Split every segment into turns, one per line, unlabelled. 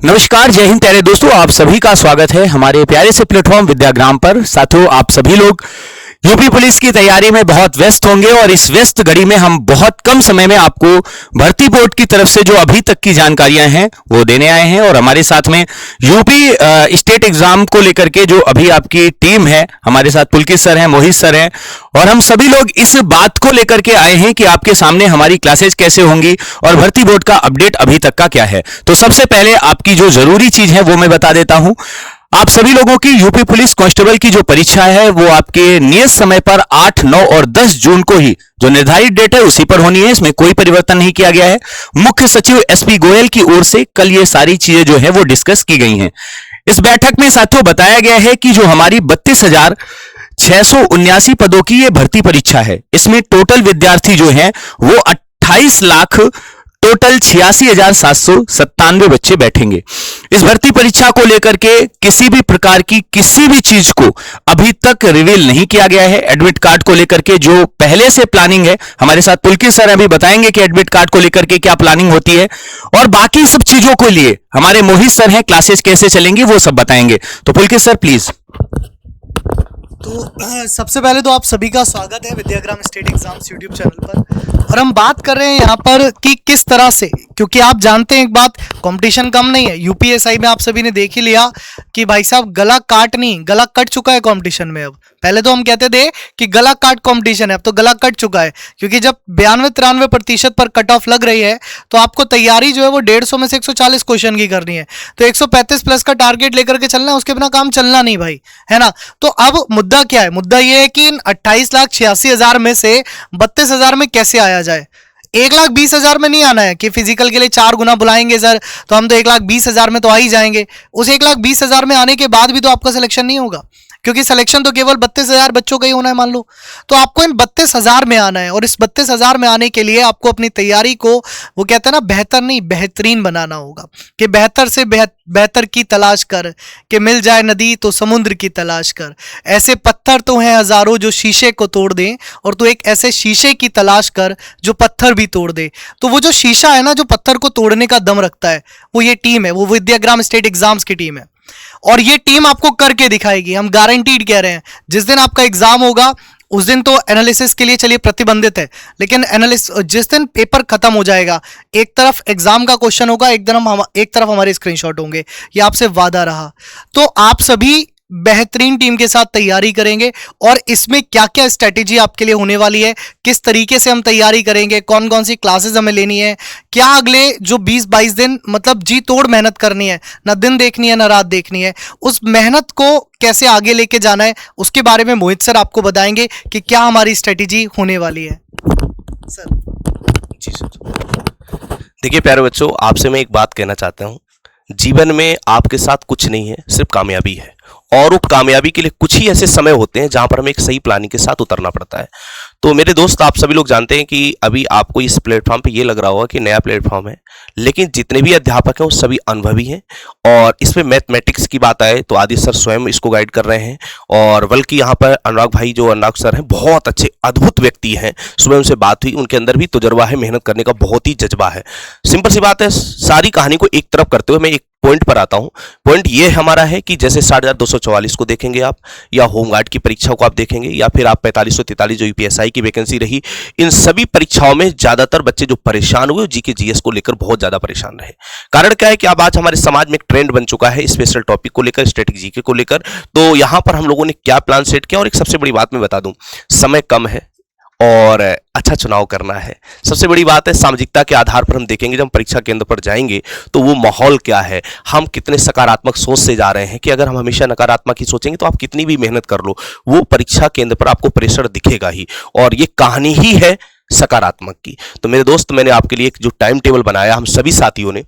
नमस्कार, जय हिंद प्यारे दोस्तों। आप सभी का स्वागत है हमारे प्यारे से प्लेटफॉर्म विद्याग्राम पर। साथियों, आप सभी लोग यूपी पुलिस की तैयारी में बहुत व्यस्त होंगे और इस व्यस्त घड़ी में हम बहुत कम समय में आपको भर्ती बोर्ड की तरफ से जो अभी तक की जानकारियां हैं वो देने आए हैं। और हमारे साथ में यूपी स्टेट एग्जाम को लेकर के जो अभी आपकी टीम है, हमारे साथ पुलकित सर हैं, मोहित सर हैं, और हम सभी लोग इस बात को लेकर के आए हैं कि आपके सामने हमारी क्लासेस कैसे होंगी और भर्ती बोर्ड का अपडेट अभी तक का क्या है। तो सबसे पहले आपकी जो जरूरी चीज है वो मैं बता देता हूं। आप सभी लोगों की यूपी पुलिस कांस्टेबल की जो परीक्षा है वो आपके नियत समय पर 8, 9 और 10 जून को ही जो निर्धारित डेट है उसी पर होनी है। इसमें कोई परिवर्तन नहीं किया गया है। मुख्य सचिव एसपी गोयल की ओर से कल ये सारी चीजें जो है वो डिस्कस की गई हैं। इस बैठक में साथियों बताया गया है कि जो हमारी 32,679 पदों की ये भर्ती परीक्षा है, इसमें टोटल विद्यार्थी जो हैं वो 28 लाख टोटल 86,797 बच्चे बैठेंगे। इस भर्ती परीक्षा को लेकर के किसी भी प्रकार की किसी भी चीज को अभी तक रिवील नहीं किया गया है। एडमिट कार्ड को लेकर के जो पहले से प्लानिंग है, हमारे साथ पुलकित सर अभी बताएंगे कि एडमिट कार्ड को लेकर के क्या प्लानिंग होती है, और बाकी सब चीजों को लिए हमारे मोहित सर हैं, क्लासेस कैसे चलेंगी वो सब बताएंगे। तो पुलकित सर प्लीज।
तो सबसे पहले तो आप सभी का स्वागत है विद्याग्राम स्टेट एग्जाम्स यूट्यूब चैनल पर। और हम बात कर रहे हैं यहाँ पर कि किस तरह से, क्योंकि आप जानते हैं एक बात, कंपटीशन कम नहीं है। यूपीएसआई में आप सभी ने देख ही लिया कि भाई साहब गला कट चुका है कंपटीशन में। अब पहले तो हम कहते थे कि गला काट कंपटीशन है, अब तो गला कट चुका है, क्योंकि जब 92-93% पर कट ऑफ लग रही है तो आपको तैयारी जो है वो 150 में से 140 क्वेश्चन की करनी है। तो 135 प्लस का टारगेट लेकर के चलना है, उसके बिना काम चलना नहीं भाई, है ना। तो अब मुद्दा क्या है? मुद्दा ये है कि इन 28,86,000 में से 32,000 में कैसे आया जाए। 1,20,000 में नहीं आना है कि फिजिकल के लिए 4 गुना बुलाएंगे सर तो हम तो 1,20,000 में तो आ ही जाएंगे। उस 1,20,000 में आने के बाद भी तो आपका सिलेक्शन नहीं होगा, क्योंकि सिलेक्शन तो केवल 32,000 बच्चों का ही होना है मान लो। तो आपको इन 32,000 में आना है, और इस 32,000 में आने के लिए आपको अपनी तैयारी को, वो कहते हैं ना, बेहतर नहीं बेहतरीन बनाना होगा। कि बेहतर से बेहतर की तलाश कर, कि मिल जाए नदी तो समुद्र की तलाश कर। ऐसे पत्थर तो हैं हजारों जो शीशे को तोड़ दें, और तो एक ऐसे शीशे की तलाश कर जो पत्थर भी तोड़ दे। तो वो जो शीशा है ना, जो पत्थर को तोड़ने का दम रखता है, वो ये टीम है, वो विद्याग्राम स्टेट एग्जाम्स की टीम है। और ये टीम आपको करके दिखाएगी, हम गारंटीड कह रहे हैं। जिस दिन आपका एग्जाम होगा उस दिन तो एनालिसिस के लिए चलिए प्रतिबंधित है, लेकिन जिस दिन पेपर खत्म हो जाएगा, एक तरफ एग्जाम का क्वेश्चन होगा, एक तरफ हमारे स्क्रीनशॉट होंगे, ये आपसे वादा रहा। तो आप सभी बेहतरीन टीम के साथ तैयारी करेंगे, और इसमें क्या क्या स्ट्रेटेजी आपके लिए होने वाली है, किस तरीके से हम तैयारी करेंगे, कौन कौन सी क्लासेस हमें लेनी है, क्या अगले जो 20-22 दिन मतलब जी तोड़ मेहनत करनी है, ना दिन देखनी है ना रात देखनी है, उस मेहनत को कैसे आगे लेके जाना है, उसके बारे में मोहित सर आपको बताएंगे कि क्या हमारी स्ट्रेटेजी होने वाली है। सर
जी सर। देखिए प्यारे बच्चों, आपसे मैं एक बात कहना चाहता हूँ। जीवन में आपके साथ कुछ नहीं है, सिर्फ कामयाबी है। और वो कामयाबी के लिए कुछ ही ऐसे समय होते हैं जहां पर हमें एक सही प्लानिंग के साथ उतरना पड़ता है। तो मेरे दोस्त, आप सभी लोग जानते हैं कि अभी आपको इस प्लेटफॉर्म पे ये लग रहा होगा कि नया प्लेटफॉर्म है, लेकिन जितने भी अध्यापक हैं वो सभी अनुभवी हैं। और इसमें मैथमेटिक्स की बात आए तो आदि सर स्वयं इसको गाइड कर रहे हैं, और बल्कि यहाँ पर अनुराग सर हैं, बहुत अच्छे अद्भुत व्यक्ति हैं। सुबह उनसे बात हुई, उनके अंदर भी तजुर्बा है, मेहनत करने का बहुत ही जज्बा है। सिंपल सी बात है, सारी कहानी को एक तरफ करते हुए मैं एक पॉइंट पर आता हूं। पॉइंट ये हमारा है कि जैसे 7,244 को देखेंगे आप, या होमगार्ड की परीक्षाओं को आप देखेंगे, या फिर आप 4543 जो यूपीएसआई की वैकेंसी रही, इन सभी परीक्षाओं में ज्यादातर बच्चे जो परेशान हुए जीके जीएस को लेकर बहुत ज्यादा परेशान रहे। कारण क्या है कि अब आज हमारे समाज में एक ट्रेंड बन चुका है स्पेशल टॉपिक को लेकर, स्टैटिक जीके को लेकर। तो यहां पर हम लोगों ने क्या प्लान सेट किया, और एक सबसे बड़ी बात मैं बता दूं, समय कम है और अच्छा चुनाव करना है। सबसे बड़ी बात है, सामाजिकता के आधार पर हम देखेंगे, जब हम परीक्षा केंद्र पर जाएंगे तो वो माहौल क्या है, हम कितने सकारात्मक सोच से जा रहे हैं। कि अगर हम हमेशा नकारात्मक ही सोचेंगे तो आप कितनी भी मेहनत कर लो, वो परीक्षा केंद्र पर आपको प्रेशर दिखेगा ही। और ये कहानी ही है सकारात्मक की। तो मेरे दोस्त, मैंने आपके लिए एक जो टाइम टेबल बनाया, हम सभी साथियों ने,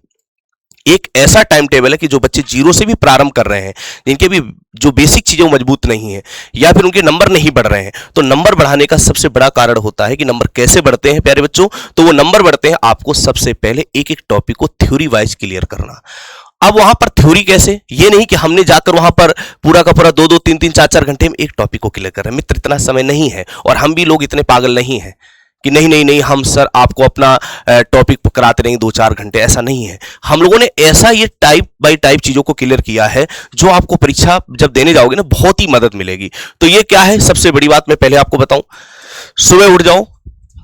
एक ऐसा टाइम टेबल है कि जो बच्चे जीरो से भी प्रारंभ कर रहे हैं, जिनके भी जो बेसिक चीजें मजबूत नहीं है, या फिर उनके नंबर नहीं बढ़ रहे हैं, तो नंबर बढ़ाने का सबसे बड़ा कारण होता है कि नंबर कैसे बढ़ते हैं प्यारे बच्चों। तो वो नंबर बढ़ते हैं आपको सबसे पहले एक एक टॉपिक को थ्योरी वाइज क्लियर करना। अब वहां पर थ्योरी कैसे, ये नहीं कि हमने जाकर वहां पर पूरा का पूरा 2-2, 3-3, 4-4 घंटे में एक टॉपिक को क्लियर कर रहे हैं। मित्र, इतना समय नहीं है, और हम भी लोग इतने पागल नहीं हैं कि नहीं नहीं नहीं हम सर आपको अपना टॉपिक कराते रहेंगे 2-4 घंटे, ऐसा नहीं है। हम लोगों ने ऐसा ये टाइप बाय टाइप चीजों को क्लियर किया है जो आपको परीक्षा जब देने जाओगे ना बहुत ही मदद मिलेगी। तो ये क्या है, सबसे बड़ी बात मैं पहले आपको बताऊं, सुबह उठ जाओ,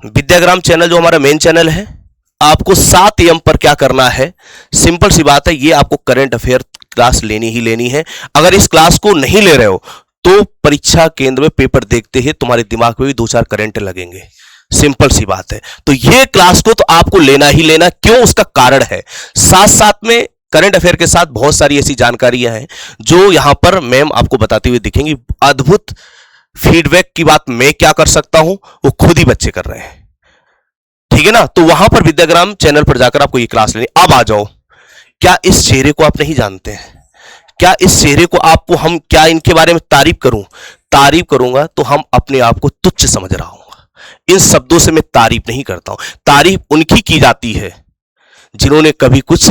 विद्याग्राम चैनल जो हमारा मेन चैनल है, आपको 7 AM पर क्या करना है, सिंपल सी बात है, ये आपको करंट अफेयर क्लास लेनी ही लेनी है। अगर इस क्लास को नहीं ले रहे हो तो परीक्षा केंद्र में पेपर देखते ही तुम्हारे दिमाग में भी 2-4 करंट लगेंगे, सिंपल सी बात है। तो ये क्लास को तो आपको लेना ही लेना, क्यों, उसका कारण है। साथ साथ में करंट अफेयर के साथ बहुत सारी ऐसी जानकारियां हैं जो यहां पर मैम आपको बताती हुई दिखेंगी। अद्भुत फीडबैक की बात मैं क्या कर सकता हूं, वो खुद ही बच्चे कर रहे हैं, ठीक है ना। तो वहां पर विद्याग्राम चैनल पर जाकर आपको ये क्लास लेनी। अब आ जाओ, क्या इस चेहरे को आप नहीं जानते हैं? क्या इस चेहरे को आपको हम क्या इनके बारे में तारीफ करूंगा तो हम अपने आप को तुच्छ समझ रहा हूं। इन शब्दों से मैं तारीफ नहीं करता हूं, तारीफ उनकी की जाती है जिन्होंने कभी कुछ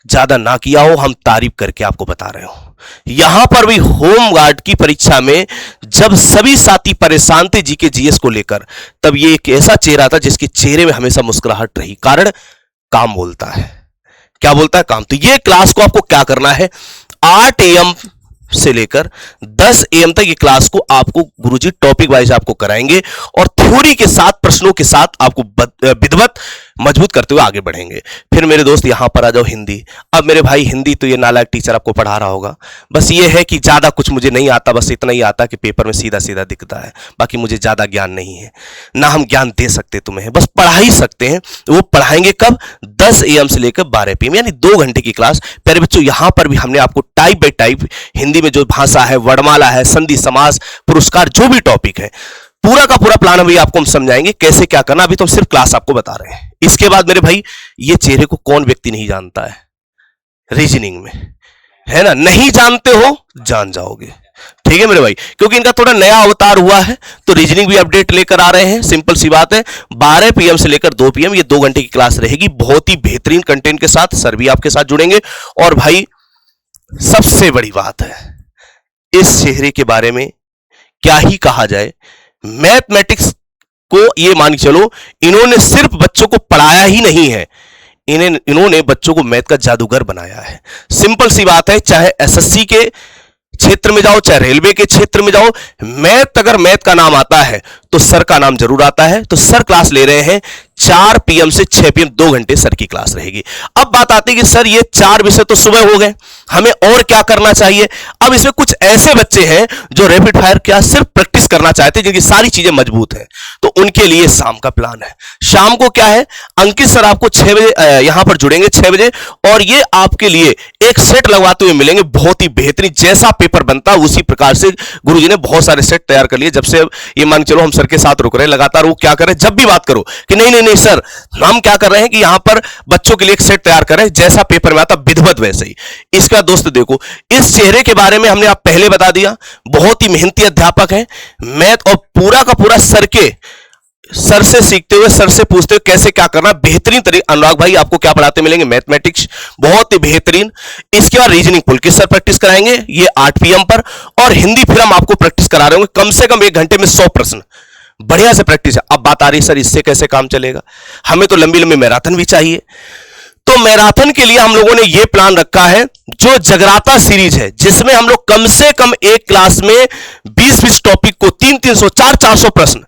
ज्यादा ना किया हो। हम तारीफ करके आपको बता रहे हो। यहां पर भी होम गार्ड की परीक्षा में जब सभी साथी परेशान थे जीके जीएस को लेकर, तब ये एक ऐसा चेहरा था जिसके चेहरे में हमेशा मुस्कुराहट रही। कारण काम बोलता है। क्या बोलता है? काम। तो ये क्लास को आपको क्या करना है, 8 AM से लेकर 10 AM तक ये क्लास को आपको गुरुजी टॉपिक वाइज आपको कराएंगे और थ्योरी के साथ, प्रश्नों के साथ आपको विधिवत मजबूत करते हुए आगे बढ़ेंगे। फिर मेरे दोस्त यहां पर आ जाओ, हिंदी। अब मेरे भाई हिंदी तो ये नालायक टीचर आपको पढ़ा रहा होगा, बस ये है कि ज्यादा कुछ मुझे नहीं आता, बस इतना ही आता कि पेपर में सीधा सीधा दिखता है, बाकी मुझे ज्यादा ज्ञान नहीं है, ना हम ज्ञान दे सकते तुम्हें, बस पढ़ा ही सकते हैं। वो पढ़ाएंगे कब? 10 AM से लेकर 12 PM, यानी 2 घंटे की क्लास। प्यारे बच्चों, यहां पर भी हमने आपको टाइप बाय टाइप हिंदी में जो भाषा है, वर्णमाला है, संधि, समास, पुरस्कार, जो भी टॉपिक है, पूरा का पूरा प्लान अभी आपको हम समझाएंगे कैसे क्या करना। अभी तो हम सिर्फ क्लास आपको बता रहे हैं। इसके बाद मेरे भाई, ये चेहरे को कौन व्यक्ति नहीं जानता है रीजनिंग में, है ना? नहीं जानते हो, जान जाओगे, ठीक है मेरे भाई, क्योंकि इनका थोड़ा नया अवतार हुआ है तो रीजनिंग भी अपडेट लेकर आ रहे हैं। सिंपल सी बात है, 12 PM से लेकर 2 PM ये 2 घंटे की क्लास रहेगी, बहुत ही बेहतरीन कंटेंट के साथ। सर भी आपके साथ जुड़ेंगे। और भाई सबसे बड़ी बात है, इस चेहरे के बारे में क्या ही कहा जाए। मैथमेटिक्स को ये मान के चलो, इन्होंने सिर्फ बच्चों को पढ़ाया ही नहीं है, इन्होंने बच्चों को मैथ का जादूगर बनाया है। सिंपल सी बात है, चाहे SSC के क्षेत्र में जाओ, चाहे रेलवे के क्षेत्र में जाओ, मैथ, अगर मैथ का नाम आता है तो सर का नाम जरूर आता है। तो सर क्लास ले रहे हैं 4 PM से 6 PM, 2 घंटे सर की क्लास रहेगी। अब बात आती है कि सर ये 4 विषय तो सुबह हो गए, हमें और क्या करना चाहिए? अब इसमें कुछ ऐसे बच्चे हैं जो रैपिड फायर क्या सिर्फ प्रैक्टिस करना चाहते हैं, जिनकी सारी चीजें मजबूत है, तो उनके लिए शाम का प्लान है। शाम को क्या है, अंकित सर आपको 6 बजे यहां पर जुड़ेंगे, 6 बजे, और ये आपके लिए एक सेट लगवाते हुए मिलेंगे, बहुत ही बेहतरीन। जैसा पेपर बनता है उसी प्रकार से गुरुजी ने बहुत सारे सेट तैयार कर लिए। जब से ये मान चलो हम सर के साथ रुक रहे हैं, लगातार वो क्या करें, जब भी बात करो कि नहीं नहीं नहीं सर, हम क्या कर रहे हैं कि यहां पर बच्चों के लिए एक सेट तैयार करें, जैसा पेपर में आता विधिवत वैसे ही। इसका दोस्त देखो, इस चेहरे के बारे में हमने आप पहले बता दिया, बहुत ही मेहनती अध्यापक है, मैथ और पूरा का पूरा सर से सीखते हुए, सर से पूछते हुए कैसे क्या करना, बेहतरीन तरीके। अनुराग भाई आपको क्या पढ़ाते मिलेंगे, मैथमेटिक्स, बहुत ही बेहतरीन। इसके बाद रीजनिंग पुलकित सर प्रैक्टिस कराएंगे, ये 8 PM पर। और हिंदी फिर हम आपको प्रैक्टिस करा रहे होंगे, कम से कम 1 घंटे में 100 प्रश्न, बढ़िया से प्रैक्टिस है। अब बात आ रही है, सर इससे कैसे काम चलेगा, हमें तो लंबी लंबी मैराथन भी चाहिए। तो मैराथन के लिए हम लोगों ने यह प्लान रखा है, जो जगराता सीरीज है, जिसमें हम लोग कम से कम एक क्लास में 20-20 टॉपिक को 300-300, 400-400 प्रश्न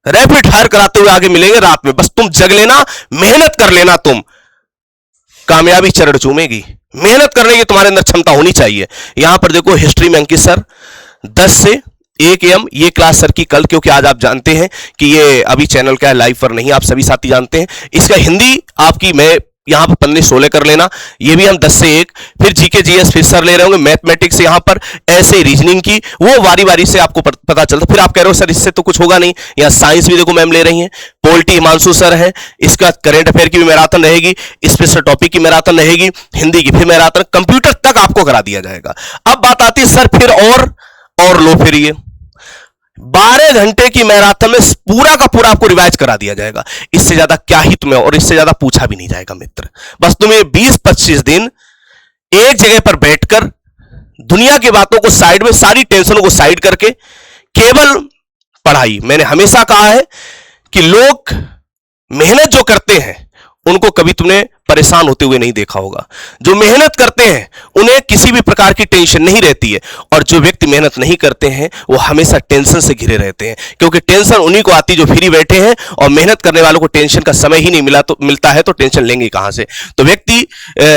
रैपिड फायर कराते हुए आगे मिलेंगे रात में। बस तुम जग लेना, मेहनत कर लेना, तुम कामयाबी चरण चूमेगी। मेहनत करने की तुम्हारे अंदर क्षमता होनी चाहिए। यहां पर देखो, हिस्ट्री में अंकित सर 10 से 1 AM ये क्लास सर की कल, क्योंकि आज आप जानते हैं कि ये अभी चैनल का है, लाइव पर नहीं, आप सभी साथी जानते हैं। इसका हिंदी आपकी मैं यहां पर 15-16 कर लेना, ये भी हम 10 से 1। फिर जीके जीएस फिर सर ले रहे होंगे, मैथमेटिक्स यहां पर, ऐसे रीजनिंग की वो वारी वारी से आपको पता चलता। फिर आप कह रहे हो सर इससे तो कुछ होगा नहीं, यहाँ साइंस भी देखो मैम ले रही हैं, पॉलिटी हिमांशु सर है, इसका करंट अफेयर की भी मैराथन रहेगी, स्पेशल टॉपिक की मैराथन रहेगी, हिंदी की फिर मैराथन, कंप्यूटर तक आपको करा दिया जाएगा। अब बात आती है सर फिर और लो, फिर ये 12 घंटे की मैराथन में पूरा का पूरा आपको रिवाइज करा दिया जाएगा। इससे ज्यादा क्या ही तुम्हें, और इससे ज्यादा पूछा भी नहीं जाएगा मित्र। बस तुम्हें 20-25 दिन एक जगह पर बैठकर दुनिया की बातों को साइड में, सारी टेंशनों को साइड करके केवल पढ़ाई। मैंने हमेशा कहा है कि लोग मेहनत जो करते हैं उनको कभी तुमने परेशान होते हुए नहीं देखा होगा। जो मेहनत करते हैं उन्हें किसी भी प्रकार की टेंशन नहीं रहती है, और जो व्यक्ति मेहनत नहीं करते हैं वो हमेशा टेंशन से घिरे रहते हैं, क्योंकि टेंशन उन्हीं को आती जो फ्री बैठे हैं, और मेहनत करने वालों को टेंशन का समय ही नहीं मिलता है तो टेंशन लेंगे कहां से। तो व्यक्ति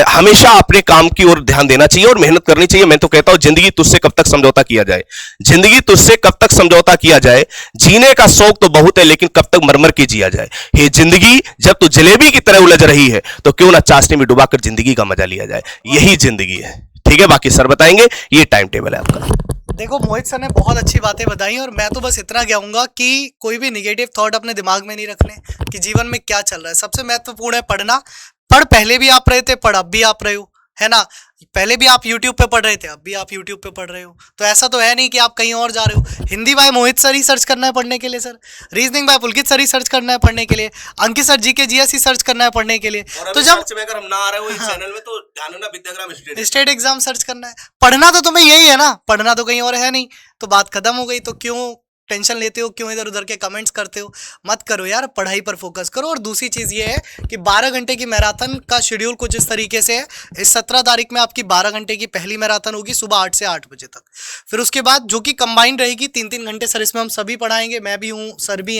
हमेशा अपने काम की ओर ध्यान देना चाहिए और मेहनत करनी चाहिए। मैं तो कहता हूं जिंदगी तुझसे कब तक समझौता किया जाए, जिंदगी तुझसे कब तक समझौता किया जाए। जीने का शौक तो बहुत है, लेकिन कब तक मरमर के जिया जाए। ये जिंदगी जब तू जलेबी की तरह उलझ रही है तो क्यों ना चाशनी में डुबाकर जिंदगी का मजा लिया जाए। यही जिंदगी है। ठीक है, बाकी सर बताएंगे, ये टाइम टेबल है आपका।
देखो मोहित सर ने बहुत अच्छी बातें बताई और मैं तो बस इतना कहूंगा कि कोई भी निगेटिव थॉट अपने दिमाग में नहीं रखने कि जीवन में क्या चल रहा है। सबसे महत्वपूर्ण है पढ़ना। पढ़ पहले भी आप रहे थे, पढ़ अब भी आप रहे हो, है ना। पहले भी आप YouTube पे पढ़ रहे थे, अब भी आप YouTube पे पढ़ रहे हो। तो ऐसा तो है नहीं कि आप कहीं और जा रहे हो। हिंदी बाय मोहित सर ही सर्च करना है पढ़ने के लिए सर, रीजनिंग बाय पुलकित सर ही सर्च करना है पढ़ने के लिए, अंकित सर जी के जीएस ही सर्च करना है पढ़ने के लिए। तो जब
अगर हम ना आ रहे हो इस चैनल में तो ध्यान देना विद्याग्राम
स्टेट एग्जाम सर्च करना है। पढ़ना तो तुम्हें यही है ना, पढ़ना तो कहीं और है नहीं। तो बात खत्म हो गई। तो क्यों टेंशन लेते हो, क्यों इधर उधर के कमेंट्स करते हो? मत करो यार, पढ़ाई पर फोकस करो। और दूसरी चीज़ ये है कि 12 घंटे की मैराथन का शेड्यूल कुछ इस तरीके से है। इस 17 तारीख में आपकी 12 घंटे की पहली मैराथन होगी सुबह 8 से 8 बजे तक। फिर उसके बाद जो कि कंबाइंड रहेगी 3-3 घंटे सर इसमें हम सभी पढ़ाएंगे। मैं भी हूँ, सर भी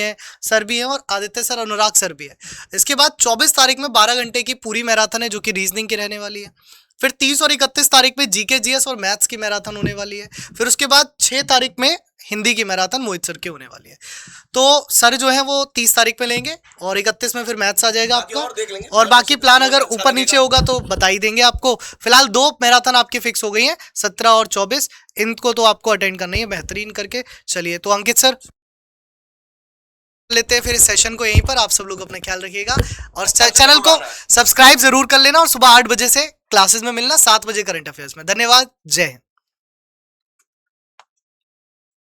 हैं और आदित्य सर, अनुराग सर भी है। इसके बाद 24 तारीख में 12 घंटे की पूरी मैराथन है जो कि रीजनिंग की रहने वाली है। फिर 30 और 31 तारीख में जीके जीएस और मैथ्स की मैराथन होने वाली है। फिर उसके बाद 6 तारीख में हिंदी की मैराथन मोहित सर की होने वाली है। तो सर जो है वो 30 तारीख में लेंगे और 31 में फिर मैथ्स आ जाएगा आपका। और बाकी प्लान अगर ऊपर नीचे होगा तो बता ही देंगे आपको। फिलहाल 2 मैराथन आपकी फिक्स हो गई हैं, 17 और 24। इनको तो आपको अटेंड करना है बेहतरीन करके। चलिए तो अंकित सर लेते हैं फिर इस सेशन को यहीं पर। आप सब लोग अपना ख्याल रखिएगा और चैनल को सब्सक्राइब जरूर कर लेना और सुबह 8 बजे से क्लासेस में मिलना, 7 बजे करंट अफेयर्स में। धन्यवाद, जय हिंद।